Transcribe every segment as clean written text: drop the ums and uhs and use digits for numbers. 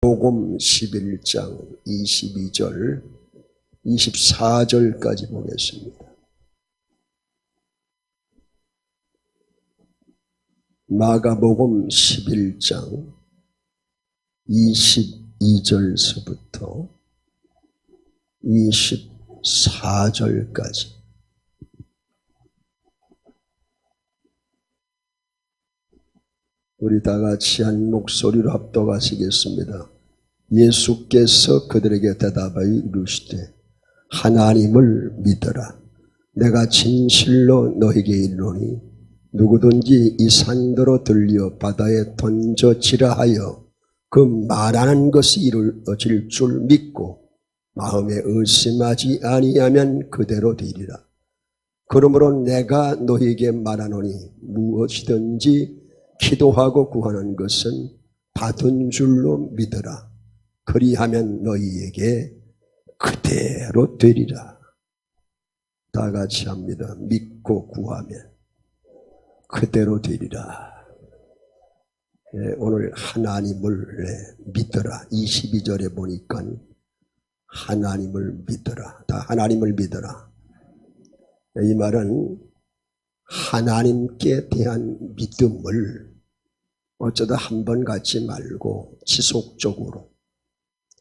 복음 11장 22절 24절까지 보겠습니다. 마가복음 11장 22절서부터 24절까지. 우리 다 같이 한 목소리로 합독하시겠습니다. 예수께서 그들에게 대답하여 이르시되 하나님을 믿어라. 내가 진실로 너에게 이르노니 누구든지 이 산더러 들려 바다에 던져지라 하여 그 말하는 것이 이루어질 줄 믿고 마음에 의심하지 아니하면 그대로 되리라. 그러므로 내가 너에게 말하노니 무엇이든지 기도하고 구하는 것은 받은 줄로 믿어라. 그리하면 너희에게 그대로 되리라. 다 같이 합니다. 믿고 구하면 그대로 되리라. 오늘 하나님을 믿어라. 22절에 보니까 하나님을 믿어라. 다 하나님을 믿어라. 이 말은 하나님께 대한 믿음을 어쩌다 한 번 갖지 말고 지속적으로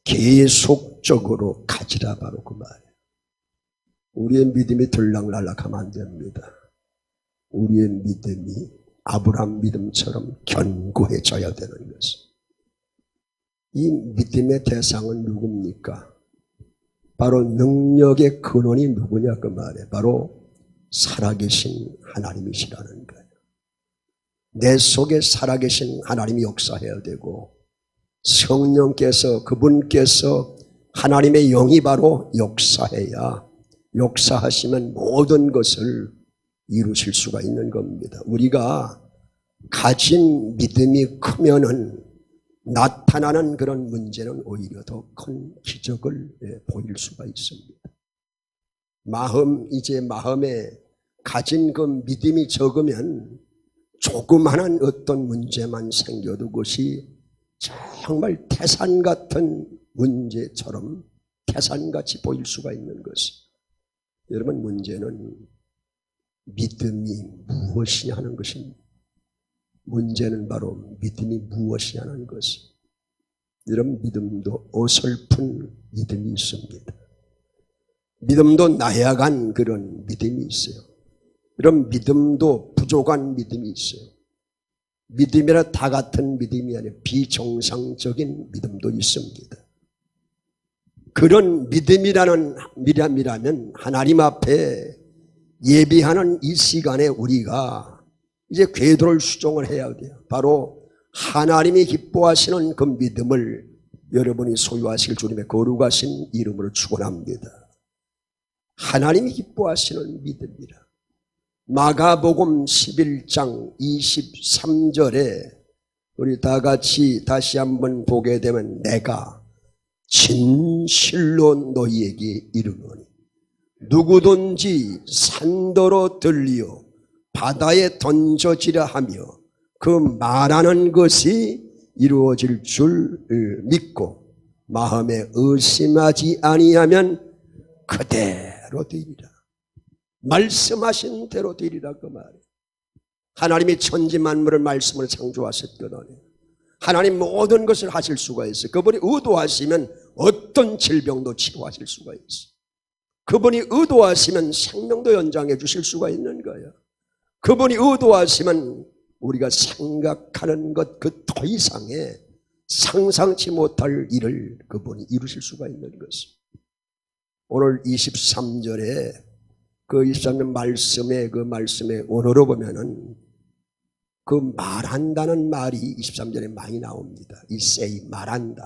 계속적으로 가지라, 바로 그 말이에요. 우리의 믿음이 들락날락하면 안 됩니다. 우리의 믿음이 아브라함 믿음처럼 견고해져야 되는 것입니다. 이 믿음의 대상은 누굽니까? 바로 능력의 근원이 누구냐 그 말이에요. 바로 살아계신 하나님이시라는 거예요. 내 속에 살아계신 하나님이 역사해야 되고 성령께서 그분께서 하나님의 영이 바로 역사해야 역사하시면 모든 것을 이루실 수가 있는 겁니다. 우리가 가진 믿음이 크면은 나타나는 그런 문제는 오히려 더 큰 기적을 보일 수가 있습니다. 마음에 가진 그 믿음이 적으면 조그마한 어떤 문제만 생겨도 그것이 정말 태산 같은 문제처럼 태산같이 보일 수가 있는 것입니다. 여러분, 문제는 믿음이 무엇이냐 하는 것입니다. 문제는 바로 믿음이 무엇이냐는 것입니다. 여러분, 믿음도 어설픈 믿음이 있습니다. 믿음도 나약한 그런 믿음이 있어요. 이런 믿음도 부족한 믿음이 있어요. 믿음이라 다 같은 믿음이 아니라 비정상적인 믿음도 있습니다. 그런 믿음이라면 하나님 앞에 예비하는 이 시간에 우리가 이제 궤도를 수정을 해야 돼요. 바로 하나님이 기뻐하시는 그 믿음을 여러분이 소유하실 주님의 거룩하신 이름으로 축원합니다. 하나님이 기뻐하시는 믿음이라. 마가복음 11장 23절에 우리 다 같이 다시 한번 보게 되면 내가 진실로 너희에게 이르노니 누구든지 산더러 들리어 바다에 던져지라 하며 그 말하는 것이 이루어질 줄 믿고 마음에 의심하지 아니하면 그대로 되리라. 말씀하신 대로 되리라 그 말이에요. 하나님이 천지 만물을 말씀으로 창조하셨거든요. 하나님 모든 것을 하실 수가 있어요. 그분이 의도하시면 어떤 질병도 치료하실 수가 있어요. 그분이 의도하시면 생명도 연장해 주실 수가 있는 거예요. 그분이 의도하시면 우리가 생각하는 것 그 더 이상의 상상치 못할 일을 그분이 이루실 수가 있는 것입니다. 오늘 23절에 그 23절 말씀의 원어로 보면은 그 말한다는 말이 23절에 많이 나옵니다. 이 say 말한다.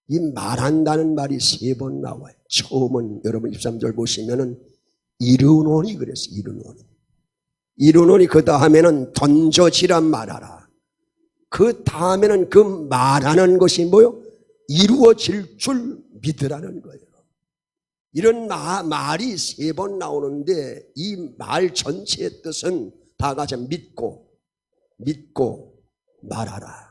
이 말한다는 말이 3번 나와요. 처음은 여러분 23절 보시면은 이르노니 그랬어요. 이르노니 그 다음에는 던져지란 말하라. 그 다음에는 그 말하는 것이 뭐요? 이루어질 줄 믿으라는 거예요. 이런 말이 3번 나오는데 이 말 전체의 뜻은 다 같이 믿고 말하라.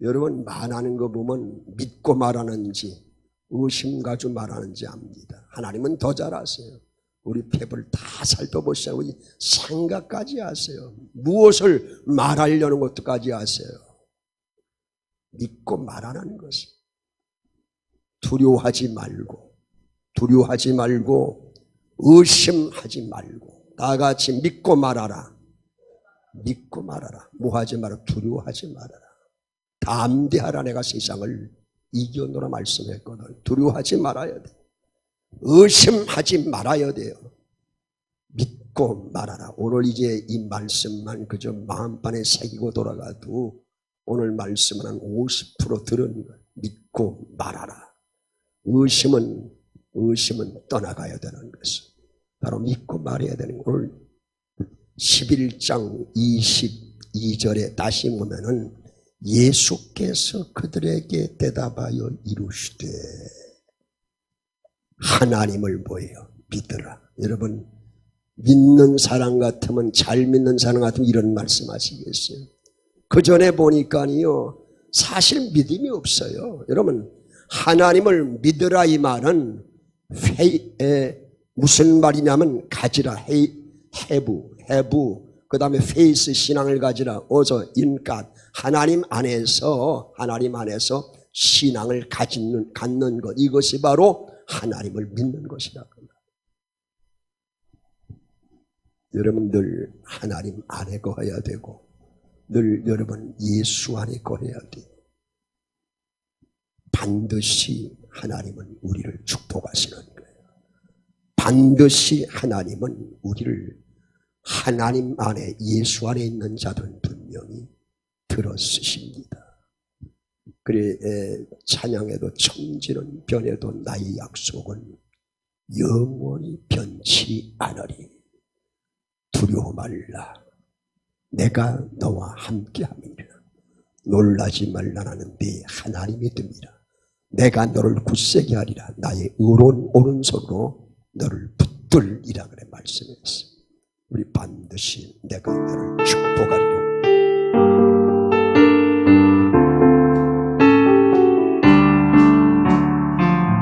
여러분 말하는 거 보면 믿고 말하는지 의심 가지고 말하는지 압니다. 하나님은 더 잘 아세요. 우리 폐부를 다 살펴보시고 생각까지 아세요. 무엇을 말하려는 것도까지 아세요. 믿고 말하는 것을 두려워하지 말고 의심하지 말고 다 같이 믿고 말하라. 믿고 말하라. 뭐하지 말아. 두려워하지 말아라. 담대하라. 내가 세상을 이겨노라 말씀했거든. 두려워하지 말아야 돼. 의심하지 말아야 돼요. 믿고 말하라. 오늘 이제 이 말씀만 그저 마음판에 새기고 돌아가도 오늘 말씀은 한 50% 들은 거예요. 믿고 말하라. 의심은 떠나가야 되는 것을 바로 믿고 말해야 되는 거예요. 오늘 11장 22절에 다시 보면은 예수께서 그들에게 대답하여 이루시되 하나님을 뭐예요? 믿으라. 여러분 믿는 사람 같으면 잘 믿는 사람 같으면 이런 말씀하시겠어요? 그 전에 보니까요 사실 믿음이 없어요. 여러분 하나님을 믿으라 이 말은 무슨 말이냐면 가지라 have 그 다음에 faith 신앙을 가지라 어서 인간 하나님 안에서 신앙을 갖는 것 이것이 바로 하나님을 믿는 것이다. 여러분 늘 하나님 안에 거해야 되고 늘 여러분 예수 안에 거해야 돼요. 반드시 하나님은 우리를 축복하시는 거예요. 반드시 하나님은 우리를 하나님 안에 예수 안에 있는 자들은 분명히 들어쓰십니다. 그래 찬양에도 천지는 변해도 나의 약속은 영원히 변치 않으리. 두려워 말라. 내가 너와 함께함이라. 놀라지 말라. 나는 네 하나님이 됨이라. 내가 너를 굳세게 하리라. 나의 의로운 오른손으로 너를 붙들리라 그래 말씀했어. 우리 반드시 내가 너를 축복하리라.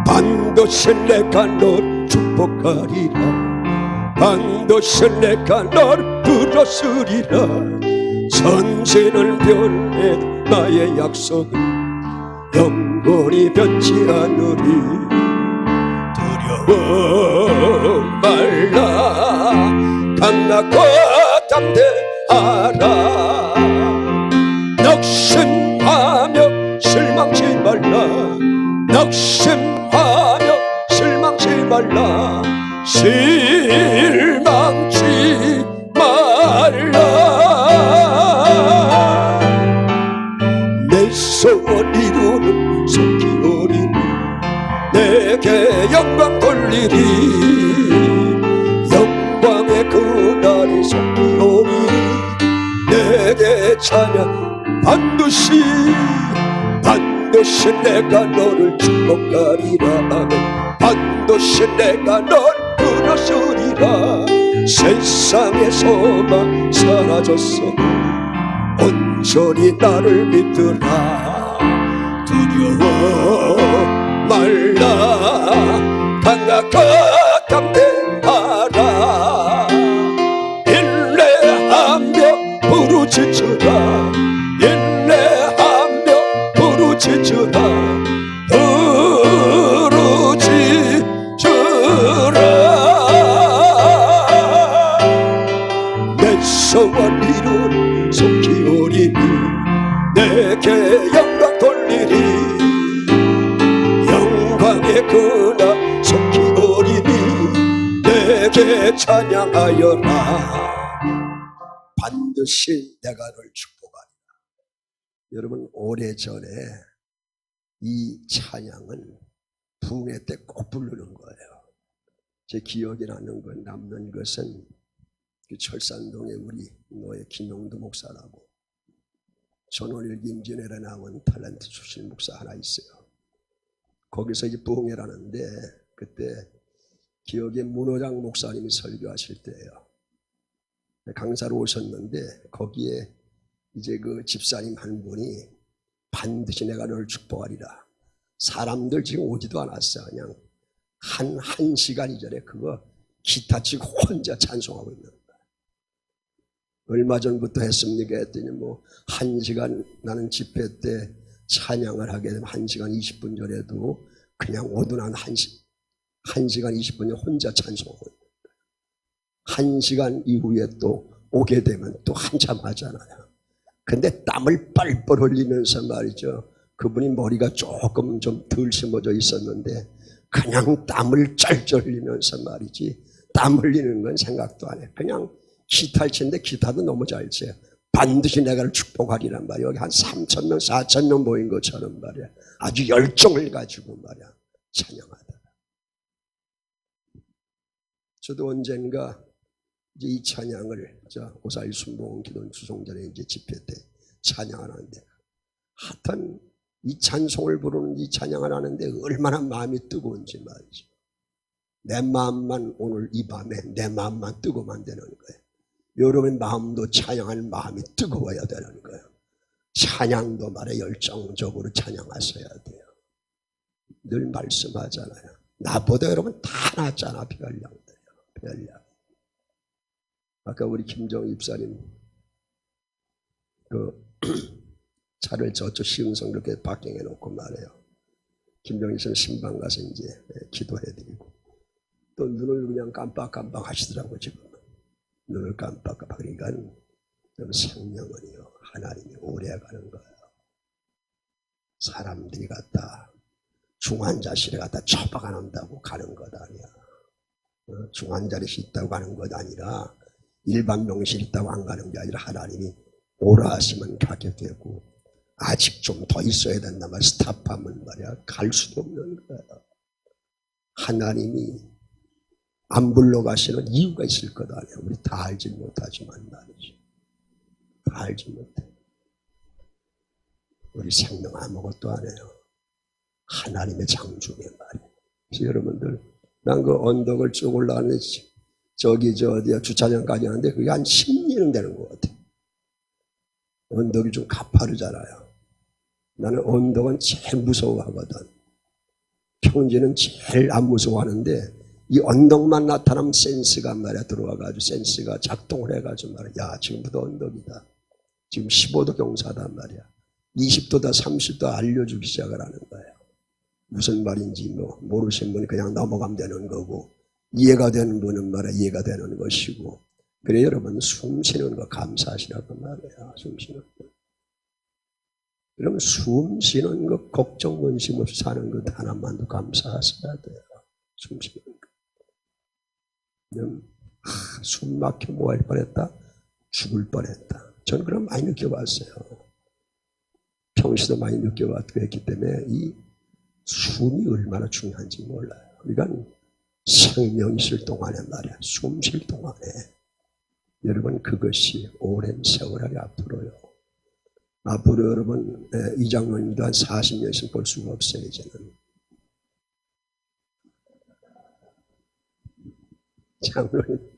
반드시 내가 너를 축복하리라. 반드시 내가 너를 들었으리라. 천지는 변해도 나의 약속은 영원히 변치 않으리. 두려워 말라. 강하고 담대하라. 낙심하며 실망치 말라. 낙심하며 실망치 말라. 실망치 말라. 내 소원 이루는 속히 오리니 내게 영광 돌리리. 영광의 그날이 속히 오리니 내게 찬양 반드시 내가 너를 축복하리라. 반드시 내가 너를 들었으리라. 세상의 소망 사라졌어. 온전히 나를 믿으라. 두려워 말라. 강하고 담대하라. 인내하며 부르짖으라. 인내하며 부르짖으라. 소원 이루는 속히 오리니 내게 영광 돌리리. 영광의 그날 속히 오리니 내게 찬양하여라. 반드시 내가 너를 축복하리라. 여러분 오래전에 이 찬양은 부흥회 때 꼭 부르는 거예요. 제 기억에 남는 것은 그 철산동에 우리 노예 김용두 목사라고 전원일 김진애에 나온 탤런트 출신 목사 하나 있어요. 거기서 이제 부흥회라는데 그때 기억에 문호장 목사님이 설교하실 때예요. 강사로 오셨는데 거기에 이제 그 집사님 한 분이 반드시 내가 너를 축복하리라. 사람들 지금 오지도 않았어. 그냥 한 시간 이전에 그거 기타 치고 혼자 찬송하고 있는 거야. 얼마 전부터 했습니까 했더니 뭐 1시간 나는 집회 때 찬양을 하게 되면 1시간 20분 전에도 그냥 오둔한 1시간 20분 전에 혼자 찬송하고 있는 거야. 1시간 이후에 또 오게 되면 또 한참 하잖아요. 근데 땀을 뻘뻘 흘리면서 말이죠. 그분이 머리가 조금 좀 덜 심어져 있었는데 그냥 땀을 쩔쩔 흘리면서 말이지, 땀 흘리는 건 생각도 안 해. 그냥 기타를 치는데 기타도 너무 잘 쳐요. 반드시 내가 축복하리란 말이야. 여기 한 3,000명 4,000명 모인 것처럼 말이야. 아주 열정을 가지고 말이야 찬양하다. 저도 언젠가 이제 이 찬양을 오사일 순복음 기도원 주송전에 이제 집회 때 찬양을 하는데, 하여튼 이 찬송을 부르는 이 찬양을 하는데 얼마나 마음이 뜨거운지 말이죠. 내 마음만 오늘 이 밤에 내 마음만 뜨거우면 되는 거예요. 여러분의 마음도 찬양할 마음이 뜨거워야 되는 거예요. 찬양도 말해 열정적으로 찬양하셔야 돼요. 늘 말씀하잖아요. 나보다 여러분 다 낫잖아. 별량들이요. 별량. 아까 우리 김정희 입사님 그 차를 저쪽 시흥성 그렇게 파킹해 놓고 말해요. 김정희 씨는 신방 가서 이제 기도해드리고 또 눈을 그냥 깜빡깜빡 하시더라고. 지금 눈을 깜빡깜빡. 그러니까 생명은요 하나님이 오래가는 거예요. 사람들이 갖다 중환자실에 갖다 처박아놓는다고 가는 것 아니야. 중환자실이 있다고 가는 것 아니라 일반 병실이 있다고 안 가는 게 아니라 하나님이 오라 하시면 가게 되고 아직 좀 더 있어야 된단 말이야. 스탑하면 말이야 갈 수도 없는 거야. 하나님이 안 불러가시는 이유가 있을 것 아니야. 우리 다 알지 못하지만 말이죠. 다 알지 못해. 우리 생명 아무것도 안 해요. 하나님의 창조에 말이에요. 그래서 여러분들 난 그 언덕을 쭉 올라가는데 저기 어디야 주차장까지 하는데 그게 한 10년은 되는 것 같아. 언덕이 좀 가파르잖아요. 나는 언덕은 제일 무서워하거든. 평지는 제일 안 무서워하는데 이 언덕만 나타나면 센스가 말이야 들어와가지고 센스가 작동을 해가지고 말이야. 야 지금부터 언덕이다. 지금 15도 경사단 말이야. 20도다 30도 알려주기 시작을 하는 거예요. 무슨 말인지 뭐 모르신 분이 그냥 넘어가면 되는 거고 이해가 되는 분은 말이야 이해가 되는 것이고. 그래 여러분 숨 쉬는 거 감사하시라고 말이야. 숨 쉬는 거. 여러분 숨 쉬는 것 걱정 근심 없이 사는 것 하나만도 감사하셔야 돼요. 숨 쉬는 것. 숨 막혀 뭐 할 뻔했다? 죽을 뻔했다. 저는 그럼 많이 느껴봤어요. 평시도 많이 느껴봤고 했기 때문에 이 숨이 얼마나 중요한지 몰라요. 그러니까 생명이 있을 동안에 말이야 숨 쉴 동안에 여러분 그것이 오랜 세월하게 앞으로요. 앞으로 여러분 이 장로님도 한 40년씩 볼 수가 없어요. 이제는 장로님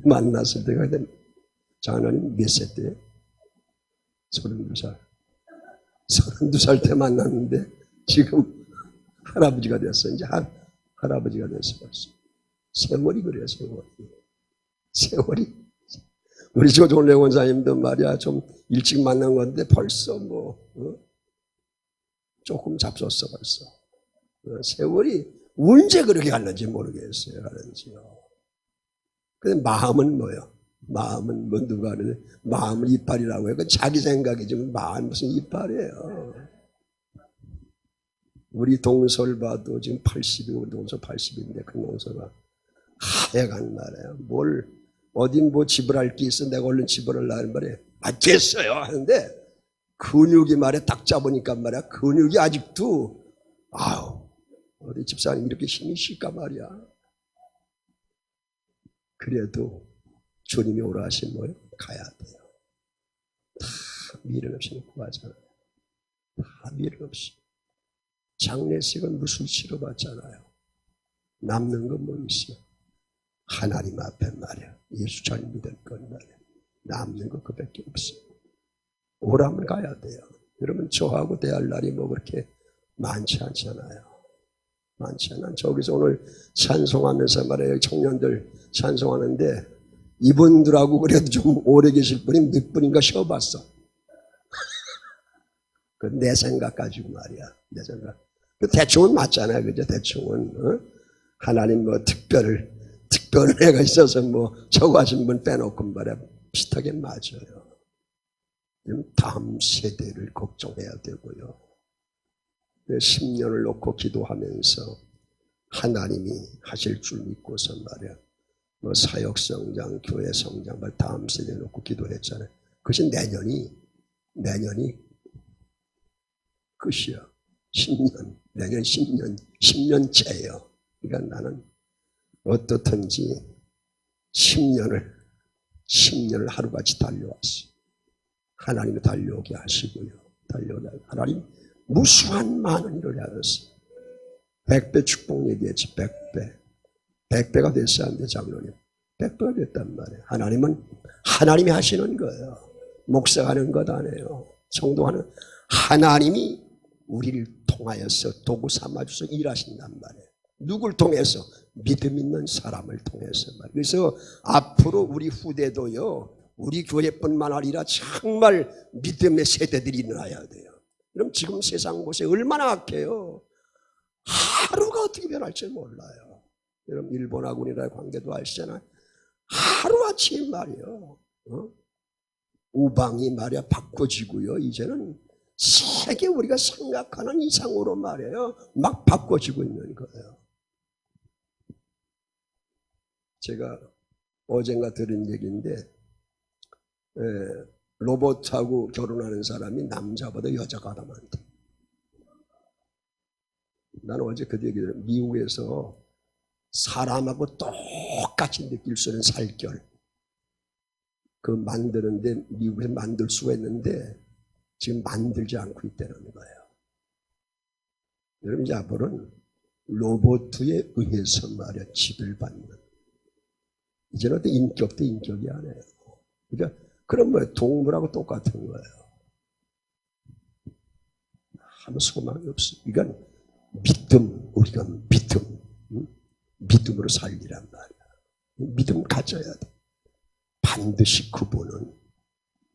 만났을 때가 장로님 몇 세 때예요? 32살 32살 때 만났는데 지금 할아버지가 됐어. 이제 할아버지가 됐어. 벌써. 세월이 그래요. 세월이 우리 조종래 원사님도 말이야 좀 일찍 만난 건데 벌써 조금 잡섰어 벌써. 세월이 언제 그렇게 갔는지 모르겠어요. 가는지요. 근데 마음은 뭐예요? 마음은 뭐 누가 하는데 마음은 이빨이라고 해요. 그 자기 생각이지만 마음은 무슨 이빨이에요. 우리 동서를 봐도 지금 80이고 우리 동서 80인데 그 동서가 하여간 말이에요. 뭘 어디 뭐 지불할 게 있어 내가 얼른 지불하려는 말이에요. 됐어요 하는데 근육이 말이야 딱 잡으니까 말이야 근육이 아직도 우리 집사님 이렇게 힘이 실까 말이야. 그래도 주님이 오라 하신 뭐예요? 가야 돼요. 다 미련 없이 구하잖아요. 다 미련 없이. 장례식은 무슨 치러봤잖아요. 남는 건 뭐 있어요? 하나님 앞에 말이야. 예수 잘 믿을 건 말이야. 남는 거 그밖에 없어요. 오라면 가야 돼요. 여러분 저하고 대할 날이 뭐 그렇게 많지 않잖아요. 많지 않아. 저기서 오늘 찬송하면서 말이에요. 청년들 찬송하는데 이분들하고 그래도 좀 오래 계실 분이 몇 분인가 쉬어봤어. 그 내 생각 가지고 말이야. 내 생각. 대충은 맞잖아요. 그죠? 대충은. 어? 하나님 뭐 특별한 애가 있어서 뭐 저거 하신 분 빼놓고 말이야. 비슷하게 맞아요. 다음 세대를 걱정해야 되고요. 10년을 놓고 기도하면서 하나님이 하실 줄 믿고서 말이야. 뭐 사역 성장, 교회 성장, 다음 세대 놓고 기도했잖아요. 그것이 내년이 끝이야. 10년, 내년 10년째예요. 그러니까 나는 어떻든지 10년을 하루같이 달려왔어. 하나님이 달려오게 하시고요. 하나님 무수한 많은 일을 하셨어. 100배 축복 얘기했지. 100배가 됐어야 하는데 장로님 100배가 됐단 말이에요. 하나님이 하시는 거예요. 목사가 하는 것 아니에요. 성도하는 하나님이 우리를 통하여서 도구 삼아주셔서 일하신단 말이에요. 누굴 통해서? 믿음 있는 사람을 통해서 말이에요. 그래서 앞으로 우리 후대도요, 우리 교회뿐만 아니라 정말 믿음의 세대들이 일어나야 돼요. 그럼 지금 세상 곳에 얼마나 악해요. 하루가 어떻게 변할지 몰라요. 여러분 일본하고 우리나라의 관계도 아시잖아요. 하루아침에 말이에요. 우방이 말이야 바꿔지고요. 이제는 세계 우리가 생각하는 이상으로 말이에요. 막 바꿔지고 있는 거예요. 제가 어젠가 들은 얘기인데 로봇하고 결혼하는 사람이 남자보다 여자가 더 많대. 나는 어제 그 얘기를 미국에서 사람하고 똑같이 느낄 수 있는 살결 그 만드는데 미국에서 만들 수가 있는데 지금 만들지 않고 있다는 거예요. 여러분 이제 앞으로는 로봇에 의해서 말이야 지배를 받는 이제는 어떤 인격도 인격이 아니에요. 그러니까 그런 거예요. 동물하고 똑같은 거예요. 아무 소망이 없어. 그러니까 우리가 믿음으로 살리란 말이야. 믿음 가져야 돼. 반드시 그분은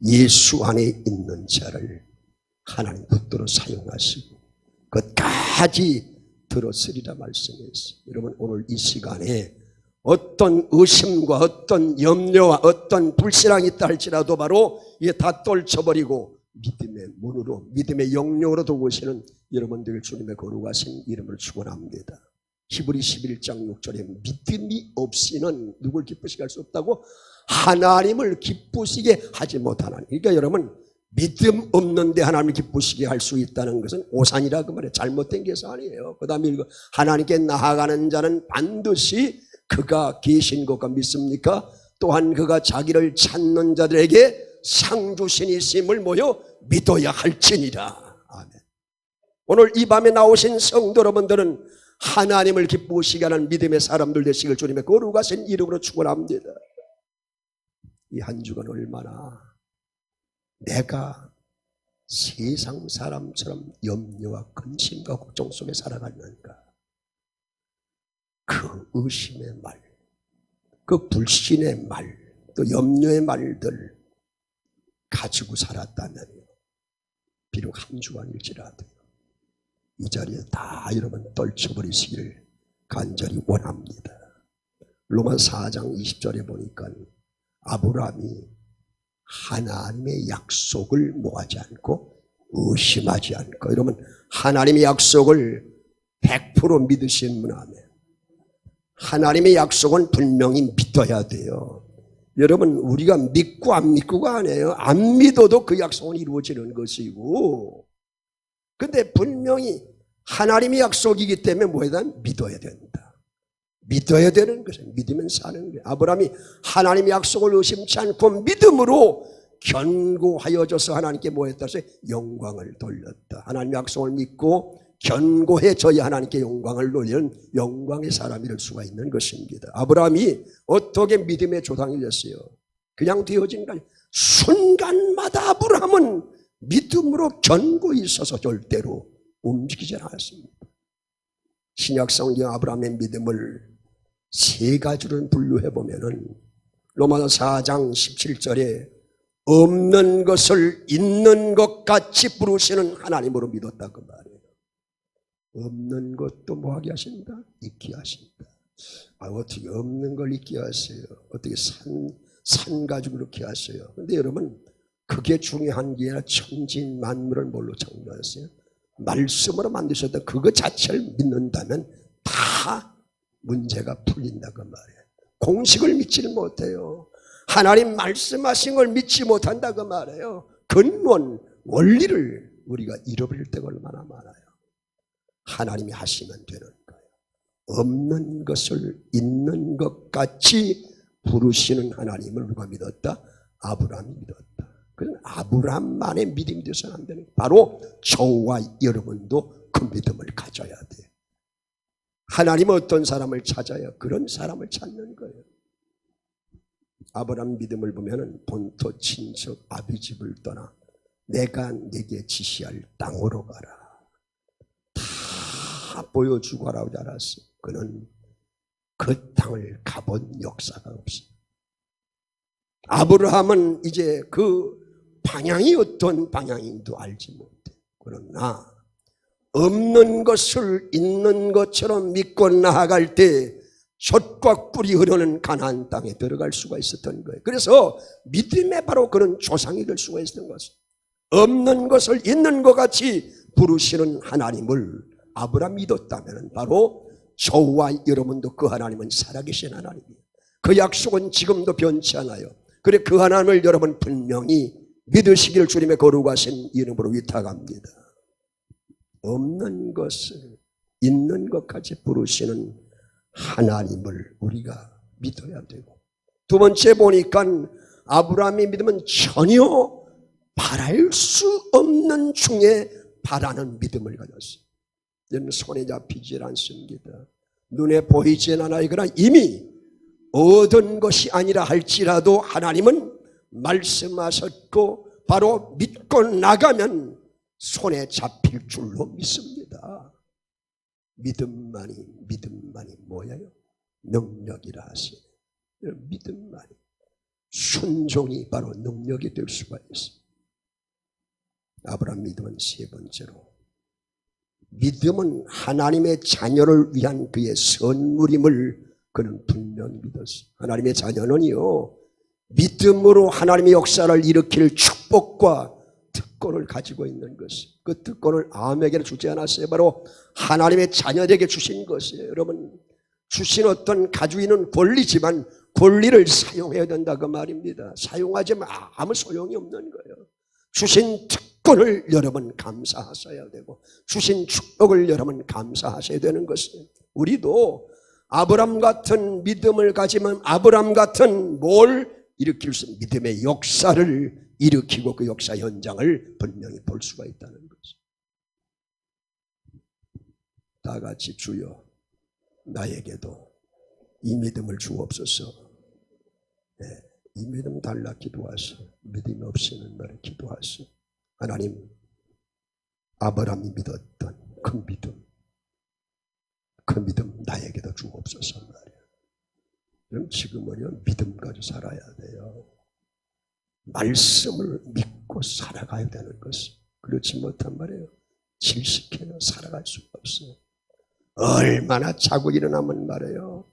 예수 안에 있는 자를 하나님 붙들어 사용하시고 그것까지 들었으리라 말씀했어요. 여러분 오늘 이 시간에 어떤 의심과 어떤 염려와 어떤 불신앙이 있다 할지라도 바로 이게 다 떨쳐버리고 믿음의 문으로 믿음의 영역으로 두고 오시는 여러분들 주님의 거룩하신 이름을 축원합니다. 히브리 11장 6절에 믿음이 없이는 누굴 기쁘시게 할 수 없다고 하나님을 기쁘시게 하지 못하나니. 그러니까 여러분 믿음 없는데 하나님을 기쁘시게 할 수 있다는 것은 오산이라 그 말이에요. 잘못된 계산이에요. 그 다음에 하나님께 나아가는 자는 반드시 그가 계신 것과 믿습니까? 또한 그가 자기를 찾는 자들에게 상 주신이심을 뭐요? 믿어야 할지니라. 아멘. 오늘 이 밤에 나오신 성도 여러분들은 하나님을 기쁘시게 하는 믿음의 사람들 되시길 주님의 거룩하신 이름으로 축원합니다. 이 한 주간 얼마나 내가 세상 사람처럼 염려와 근심과 걱정 속에 살아갔는가. 그 의심의 말, 그 불신의 말, 또 염려의 말들 가지고 살았다면요. 비록 한 주간일지라도 이 자리에 다 여러분 떨쳐버리시기를 간절히 원합니다. 로마 4장 20절에 보니까 아브라함이 하나님의 약속을 뭐하지 않고 의심하지 않고 이러면 하나님의 약속을 100% 믿으시는 분 아멘. 하나님의 약속은 분명히 믿어야 돼요. 여러분 우리가 믿고 안 믿고가 아니에요. 안 믿어도 그 약속은 이루어지는 것이고 근데 분명히 하나님의 약속이기 때문에 뭐에다 믿어야 된다. 믿어야 되는 것은 믿으면 사는 거예요. 아브라함이 하나님의 약속을 의심치 않고 믿음으로 견고하여져서 하나님께 뭐했다? 영광을 돌렸다. 하나님의 약속을 믿고 견고해져야 하나님께 영광을 돌리는 영광의 사람이 될 수가 있는 것입니다. 아브라함이 어떻게 믿음의 조상이 됐어요? 그냥 되어진 거 아니에요. 순간마다 아브라함은 믿음으로 견고히 서서 절대로 움직이지 않았습니다. 신약 성경 아브라함의 믿음을 세 가지로 분류해 보면은 로마서 4장 17절에 없는 것을 있는 것 같이 부르시는 하나님으로 믿었다 그 말이에요. 없는 것도 뭐하게 하신다? 있게 하신다. 어떻게 없는 걸 있게 하세요? 어떻게 산 가지고 그렇게 하세요? 근데 여러분, 그게 중요한 게 아니라 천진 만물을 뭘로 창조하셨어요? 말씀으로 만드셨다. 그거 자체를 믿는다면 다 문제가 풀린다 그 말이에요. 공식을 믿지는 못해요. 하나님 말씀하신 걸 믿지 못한다 그 말이에요. 근원, 원리를 우리가 잃어버릴 때가 얼마나 많아요. 하나님이 하시면 되는 거예요. 없는 것을 있는 것 같이 부르시는 하나님을 누가 믿었다? 아브라함이 믿었다. 그건 아브라함만의 믿음이 되어서는 안 되는 거예요. 바로 저와 여러분도 그 믿음을 가져야 돼요. 하나님은 어떤 사람을 찾아야 그런 사람을 찾는 거예요. 아브라함 믿음을 보면은 본토 친척 아비 집을 떠나 내가 네게 지시할 땅으로 가라. 다 보여주고 하라고 알았어. 그는 그 땅을 가본 역사가 없어. 아브라함은 이제 그 방향이 어떤 방향인지도 알지 못해. 그러나 없는 것을 있는 것처럼 믿고 나아갈 때 젖과 꿀이 흐르는 가나안 땅에 들어갈 수가 있었던 거예요. 그래서 믿음의 바로 그런 조상이 될 수가 있었던 것이에요. 없는 것을 있는 것 같이 부르시는 하나님을 아브라함이 믿었다면 바로 저와 여러분도 그 하나님은 살아계신 하나님이에요. 그 약속은 지금도 변치 않아요. 그래 그 하나님을 여러분 분명히 믿으시기를 주님의 거룩하신 이름으로 위탁합니다. 없는 것을 있는 것 같이 부르시는 하나님을 우리가 믿어야 되고, 두 번째 보니까 아브라함의 믿음은 전혀 바랄 수 없는 중에 바라는 믿음을 가졌어요. 여러분 손에 잡히질 않습니다. 눈에 보이진 않아요. 그러나 이미 얻은 것이 아니라 할지라도 하나님은 말씀하셨고 바로 믿고 나가면 손에 잡힐 줄로 믿습니다. 믿음만이 뭐예요? 능력이라 하시네. 믿음만이, 순종이 바로 능력이 될 수가 있어요. 아브라함 믿음은 세 번째로, 믿음은 하나님의 자녀를 위한 그의 선물임을 그는 분명히 믿었어요. 하나님의 자녀는요, 믿음으로 하나님의 역사를 일으킬 축복과 특권을 가지고 있는 것이에요. 그 특권을 아함에게 주지 않았어요. 바로 하나님의 자녀에게 주신 것이에요. 여러분, 주신 어떤 가지고 있는 권리지만 권리를 사용해야 된다 그 말입니다. 사용하지만 아무 소용이 없는 거예요. 주신 특권을 여러분 감사하셔야 되고, 주신 축복을 여러분 감사하셔야 되는 것이에요. 우리도 아브라함 같은 믿음을 가지면 아브라함 같은 뭘 일으킬 수 있는 믿음의 역사를 일으키고 그 역사 현장을 분명히 볼 수가 있다는 거죠. 다 같이 주여 나에게도 이 믿음을 주옵소서. 네, 이 믿음 달라 기도하시오. 믿음이 없이는 말에 기도하시오. 하나님, 아브라함이 믿었던 그 믿음 나에게도 주옵소서 말이에요. 그럼 지금은요 믿음 가지고 살아야 돼요. 말씀을 믿고 살아가야 되는 것이, 그렇지 못한 말이에요 질식해요. 살아갈 수가 없어요. 얼마나 자고 일어나면 말이에요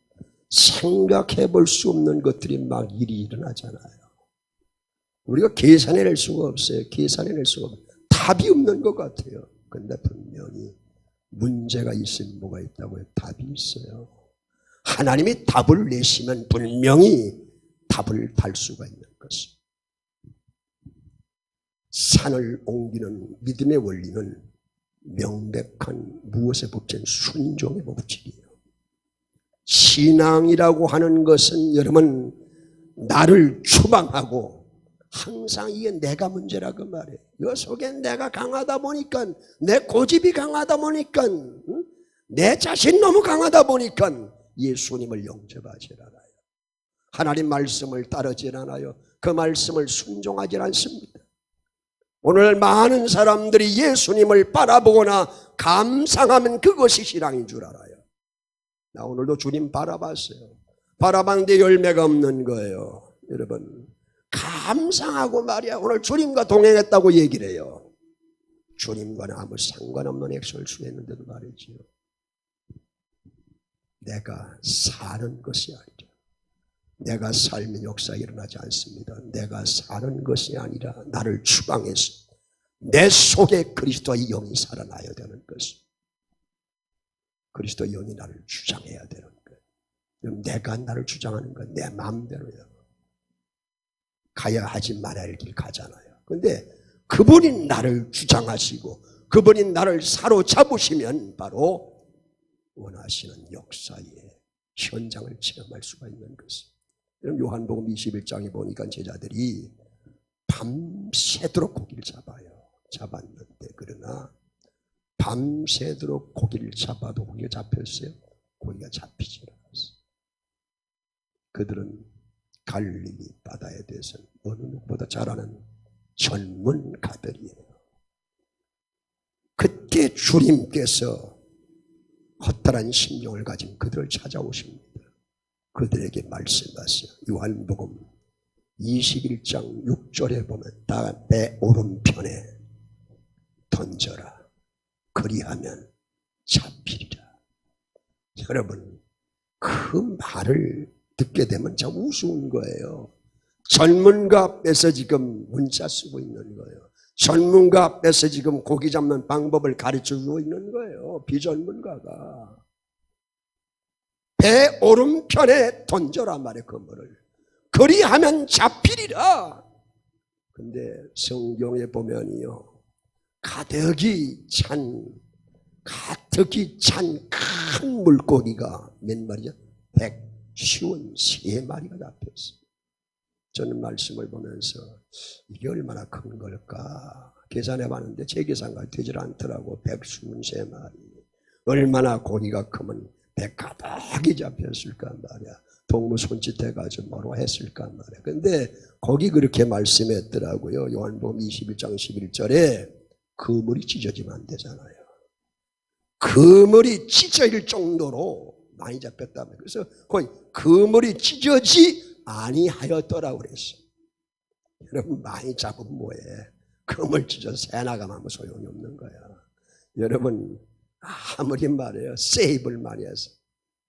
생각해 볼 수 없는 것들이 막 일이 일어나잖아요. 우리가 계산해낼 수가 없어요. 계산해낼 수가 없어요. 답이 없는 것 같아요. 그런데 분명히 문제가 있으면 뭐가 있다고요? 답이 있어요. 하나님이 답을 내시면 분명히 답을 달 수가 있는 것입니다. 산을 옮기는 믿음의 원리는 명백한 무엇의 법칙은 순종의 법칙이에요. 신앙이라고 하는 것은 여러분 나를 추방하고 항상 이게 내가 문제라 그 말이에요. 이 속에 내가 강하다 보니까, 내 고집이 강하다 보니까, 내 자신 너무 강하다 보니까 예수님을 영접하지 않아요. 하나님 말씀을 따르지 않아요. 그 말씀을 순종하지 않습니다. 오늘 많은 사람들이 예수님을 바라보거나 감상하면 그것이 신앙인 줄 알아요. 나 오늘도 주님 바라봤어요. 바라봤는데 열매가 없는 거예요. 여러분, 감상하고 말이야. 오늘 주님과 동행했다고 얘기를 해요. 주님과는 아무 상관없는 액션을 수했는데도 말이지요. 내가 사는 것이 아니라, 내가 살면 역사가 일어나지 않습니다. 내가 사는 것이 아니라 나를 주방해서 내 속에 그리스도의 영이 살아나야 되는 것을, 그리스도의 영이 나를 주장해야 되는 거예요. 내가 나를 주장하는 건 내 마음대로요. 가야 하지 말아야 할 길 가잖아요. 그런데 그분이 나를 주장하시고 그분이 나를 사로잡으시면 바로 원하시는 역사의 현장을 체험할 수가 있는 것입니다. 요한복음 21장에 보니까 제자들이 밤새도록 고기를 잡았는데, 그러나 밤새도록 고기를 잡아도 고기가 잡혔어요? 고기가 잡히지 않았어요. 그들은 갈릴리 바다에 대해서는 어느 누구보다 잘 아는 전문가들이에요. 그때 주님께서 허탈한 심령을 가진 그들을 찾아오십니다. 그들에게 말씀하세요. 요한복음 21장 6절에 보면 다 배 오른편에 던져라. 그리하면 잡히리라. 여러분, 그 말을 듣게 되면 참 우스운 거예요. 전문가 앞에서 지금 문자 쓰고 있는 거예요. 전문가 앞에서 지금 고기 잡는 방법을 가르쳐주고 있는 거예요. 비전문가가. 배 오른편에 던져라 말이에요. 그물을. 그리하면 잡히리라. 근데 성경에 보면요, 가득이 찬 큰 물고기가 몇 마리죠? 153마리가 잡혔어요. 저는 말씀을 보면서 이게 얼마나 큰 걸까 계산해 봤는데 제 계산과 되질 않더라고. 153마리. 얼마나 고기가 크면 배 가득이 잡혔을까 말이야. 동무 손짓해가지고 뭐로 했을까 말이야. 근데 거기 그렇게 말씀했더라고요. 요한복음 21장 11절에 그물이 찢어지면 안 되잖아요. 그물이 찢어질 정도로 많이 잡혔다며. 그래서 거의 그물이 찢어지 아니하였더라고 그랬어요. 여러분, 많이 잡으면 뭐해? 그물 찢어서 새 나가면 소용이 없는 거야. 여러분, 아무리 말해요, 세입을 많이 해서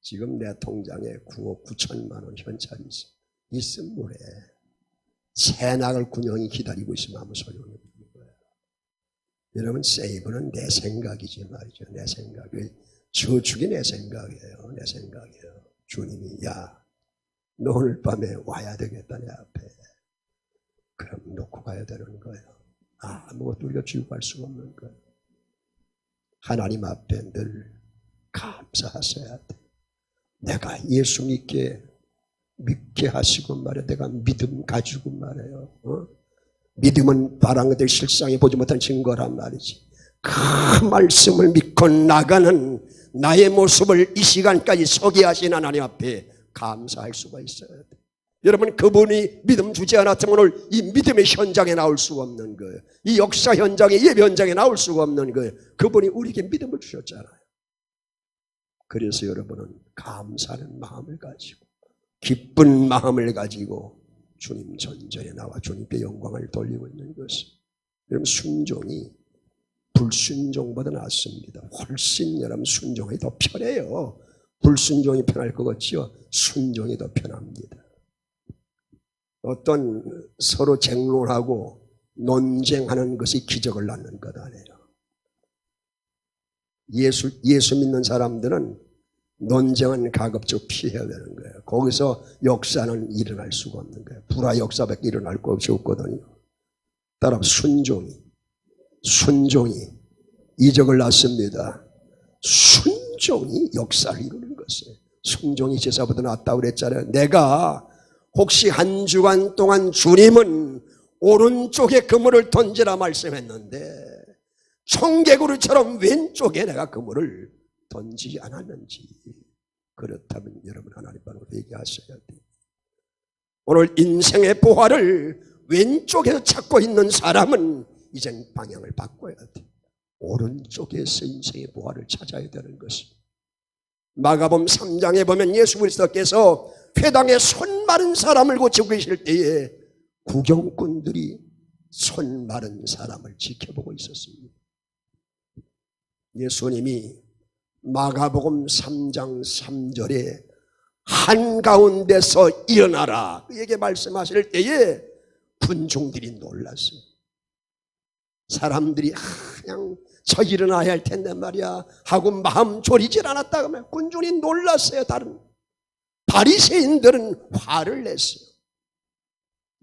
지금 내 통장에 9억 9천만 원 현찰이 있어. 있으면 뭐해? 새 나갈 군형이 기다리고 있으면 아무 소용이 없는 거야. 여러분, 세이브는 내 생각이지 말이죠. 내 생각이. 저축이 내 생각이에요. 내 생각이에요. 주님이, 야, 너 오늘 밤에 와야 되겠다, 내 앞에. 그럼 놓고 가야 되는 거예요. 아무것도 우리가 쥐고 갈 수가 없는 거예요. 하나님 앞에 늘 감사하셔야 돼. 내가 예수 믿게 하시고 말이야. 내가 믿음 가지고 말이에요. 믿음은 바란 것들 실상에 보지 못한 증거란 말이지. 그 말씀을 믿고 나가는 나의 모습을 이 시간까지 서게 하신 하나님 앞에 감사할 수가 있어야 돼. 여러분, 그분이 믿음 주지 않았으면 오늘 이 믿음의 현장에 나올 수가 없는 거예요. 이 역사 현장에, 예배 현장에 나올 수가 없는 거예요. 그분이 우리에게 믿음을 주셨잖아요. 그래서 여러분은 감사하는 마음을 가지고, 기쁜 마음을 가지고 주님 전전에 나와 주님께 영광을 돌리고 있는 것은, 여러분, 순종이 불순종보다 낫습니다. 훨씬 여러분 순종이 더 편해요. 불순종이 편할 것 같지요? 순종이 더 편합니다. 어떤 서로 쟁론하고 논쟁하는 것이 기적을 낳는 것 아니에요. 예수 믿는 사람들은 논쟁은 가급적 피해야 되는 거예요. 거기서 역사는 일어날 수가 없는 거예요. 불화 역사밖에 일어날 거 없거든요. 따라서 순종이 이적을 낳습니다. 순종이 역사를 이루는 것이에요. 순종이 제사보다 낫다고 그랬잖아요. 내가 혹시 한 주간 동안 주님은 오른쪽에 그물을 던지라 말씀했는데 청개구리처럼 왼쪽에 내가 그물을 던지지 않았는지, 그렇다면 여러분 하나님 앞으로 회개하셔야 돼요. 오늘 인생의 보화를 왼쪽에서 찾고 있는 사람은 이젠 방향을 바꿔야 돼. 오른쪽에서 인생의 부활을 찾아야 되는 것이. 마가복음 3장에 보면 예수 그리스도께서 회당에 손 마른 사람을 고치고 계실 때에 구경꾼들이 손 마른 사람을 지켜보고 있었습니다. 예수님이 마가복음 3장 3절에 한가운데서 일어나라 그에게 말씀하실 때에 군중들이 놀랐어요. 사람들이 그냥 저 일어나야 할 텐데 말이야 하고 마음 졸이질 않았다 그러면 군중이 놀랐어요. 다른 바리새인들은 화를 냈어요.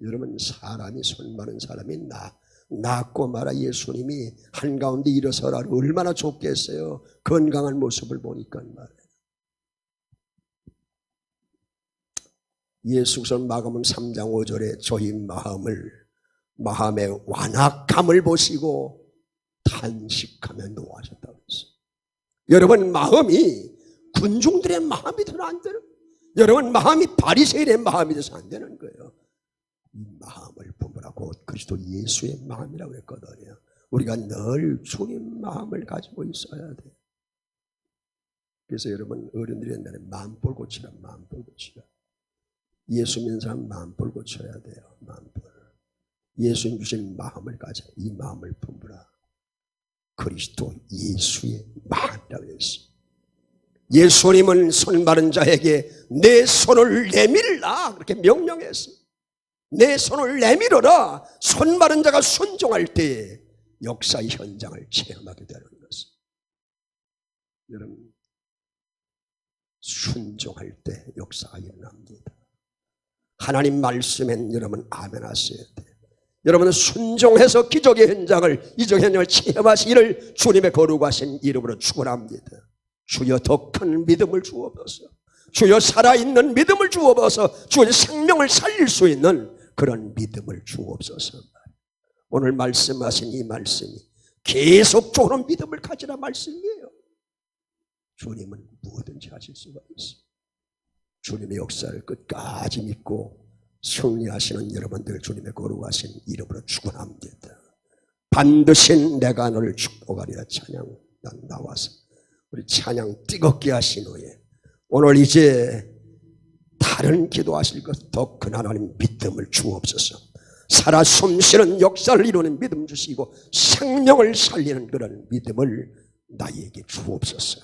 여러분, 사람이 손 마른 사람이 낫고 말아 예수님이 한가운데 일어서라 얼마나 좋겠어요. 건강한 모습을 보니까 말이에요. 예수께서 마가복음 3장 5절에 저희 마음의 완악함을 보시고 탄식하며 노하셨다고 했어요. 여러분, 마음이 군중들의 마음이 돼서 안 되는, 여러분 마음이 바리새인의 마음이 돼서 안 되는 거예요. 이 마음을 품으라고 그리스도 예수의 마음이라고 했거든요. 우리가 늘 주님 마음을 가지고 있어야 돼요. 그래서 여러분, 어른들이 옛날에 마음볼 고치라, 마음볼 고치라. 예수 믿는 사람 마음볼 고쳐야 돼요. 마음볼. 예수님 주신 마음을 가져. 이 마음을 품으라. 그리스도 예수의 마음이라고 했어요. 예수님은 손 마른 자에게 내 손을 내밀라 그렇게 명령했어요. 내 손을 내밀어라. 손 마른 자가 순종할 때 역사의 현장을 체험하게 되는 것입니다. 여러분, 순종할 때 역사가 일어납니다. 하나님 말씀엔 여러분 아멘 하셔야 돼요. 여러분은 순종해서 기적의 현장을, 이적 현장을 체험하시기를 주님의 거룩하신 이름으로 축원합니다. 주여 더 큰 믿음을 주옵소서. 주여 살아있는 믿음을 주옵소서. 주여 생명을 살릴 수 있는 그런 믿음을 주옵소서. 오늘 말씀하신 이 말씀이 계속적으로 믿음을 가지라 말씀이에요. 주님은 무엇든지 하실 수가 있어요. 주님의 역사를 끝까지 믿고 승리하시는 여러분들 주님의 거룩하신 이름으로 축원합니다. 반드시 내가 너를 축복하리라 찬양 나와서 우리 찬양 뜨겁게 하신 후에 오늘 이제 다른 기도하실 것 더 큰 하나님 믿음을 주옵소서. 살아 숨쉬는 역사를 이루는 믿음 주시고 생명을 살리는 그런 믿음을 나에게 주옵소서.